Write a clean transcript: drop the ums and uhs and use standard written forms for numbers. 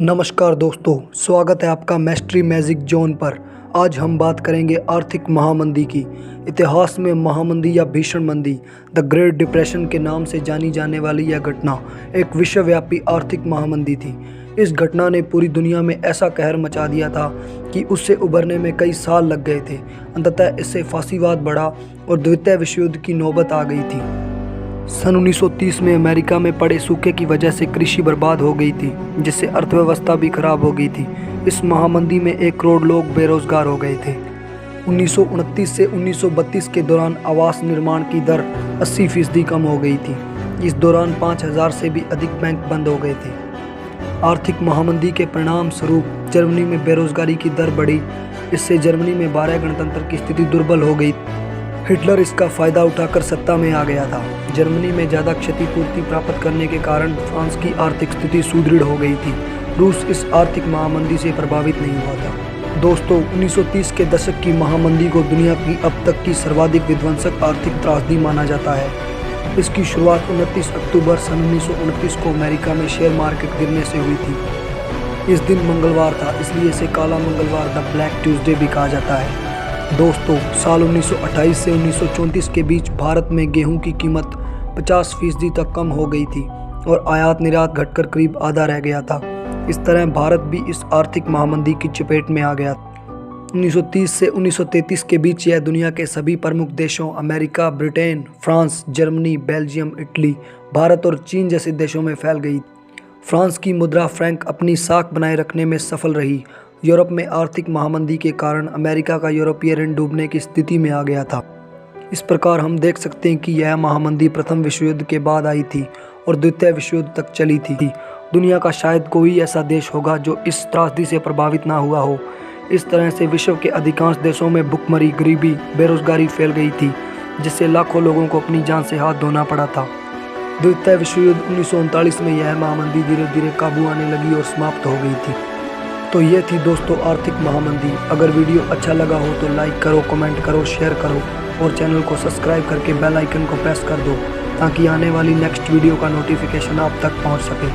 नमस्कार दोस्तों, स्वागत है आपका मैस्ट्री मैजिक जोन पर। आज हम बात करेंगे आर्थिक महामंदी की। इतिहास में महामंदी या भीषण मंदी, द ग्रेट डिप्रेशन के नाम से जानी जाने वाली यह घटना एक विश्वव्यापी आर्थिक महामंदी थी। इस घटना ने पूरी दुनिया में ऐसा कहर मचा दिया था कि उससे उभरने में कई साल लग गए थे। अंततः इससे फासीवाद बढ़ा और द्वितीय विश्व युद्ध की नौबत आ गई थी। सन 1930 में अमेरिका में पड़े सूखे की वजह से कृषि बर्बाद हो गई थी, जिससे अर्थव्यवस्था भी खराब हो गई थी। इस महामंदी में 1 करोड़ लोग बेरोजगार हो गए थे। 1929 से 1932 के दौरान आवास निर्माण की दर 80% कम हो गई थी। इस दौरान 5000 से भी अधिक बैंक बंद हो गए थे। आर्थिक महामंदी के परिणाम स्वरूप जर्मनी में बेरोजगारी की दर बढ़ी। इससे जर्मनी में 12 गणतंत्र की स्थिति दुर्बल हो गई। हिटलर इसका फायदा उठाकर सत्ता में आ गया था। जर्मनी में ज़्यादा क्षतिपूर्ति प्राप्त करने के कारण फ्रांस की आर्थिक स्थिति सुदृढ़ हो गई थी। रूस इस आर्थिक महामंदी से प्रभावित नहीं हुआ था। दोस्तों, 1930 के दशक की महामंदी को दुनिया की अब तक की सर्वाधिक विध्वंसक आर्थिक त्रासदी माना जाता है। इसकी शुरुआत 29 अक्टूबर सन 1929 को अमेरिका में शेयर मार्केट गिरने से हुई थी। इस दिन मंगलवार था, इसलिए इसे काला मंगलवार, द ब्लैक ट्यूसडे भी कहा जाता है। दोस्तों, साल 1928 से 1934 के बीच भारत में गेहूं की कीमत 50% तक कम हो गई थी और आयात निर्यात घटकर करीब आधा रह गया था। इस तरह भारत भी इस आर्थिक महामंदी की चपेट में आ गया। 1930 से 1933 के बीच यह दुनिया के सभी प्रमुख देशों America, Britain, France, Germany, Belgium, Italy, Bharat और चीन जैसे देशों में फैल गई। फ्रांस की मुद्रा फ्रैंक अपनी साख बनाए रखने में सफल रही। यूरोप में आर्थिक महामंदी के कारण अमेरिका का यूरोपीय ऋण डूबने की स्थिति में आ गया था। इस प्रकार हम देख सकते हैं कि यह महामंदी प्रथम विश्व युद्ध के बाद आई थी और द्वितीय विश्व युद्ध तक चली थी। दुनिया का शायद कोई ऐसा देश होगा जो इस त्रासदी से प्रभावित ना हुआ हो। इस तरह से विश्व के अधिकांश देशों में भुखमरी, गरीबी, बेरोजगारी फैल गई थी, जिससे लाखों लोगों को अपनी जान से हाथ धोना पड़ा था। द्वितीय विश्व युद्ध 1939 में यह महामंदी धीरे धीरे काबू आने लगी और समाप्त हो गई थी। तो ये थी दोस्तों आर्थिक महामंदी। अगर वीडियो अच्छा लगा हो तो लाइक करो, कमेंट करो, शेयर करो और चैनल को सब्सक्राइब करके बेल आइकन को प्रेस कर दो, ताकि आने वाली नेक्स्ट वीडियो का नोटिफिकेशन आप तक पहुंच सके।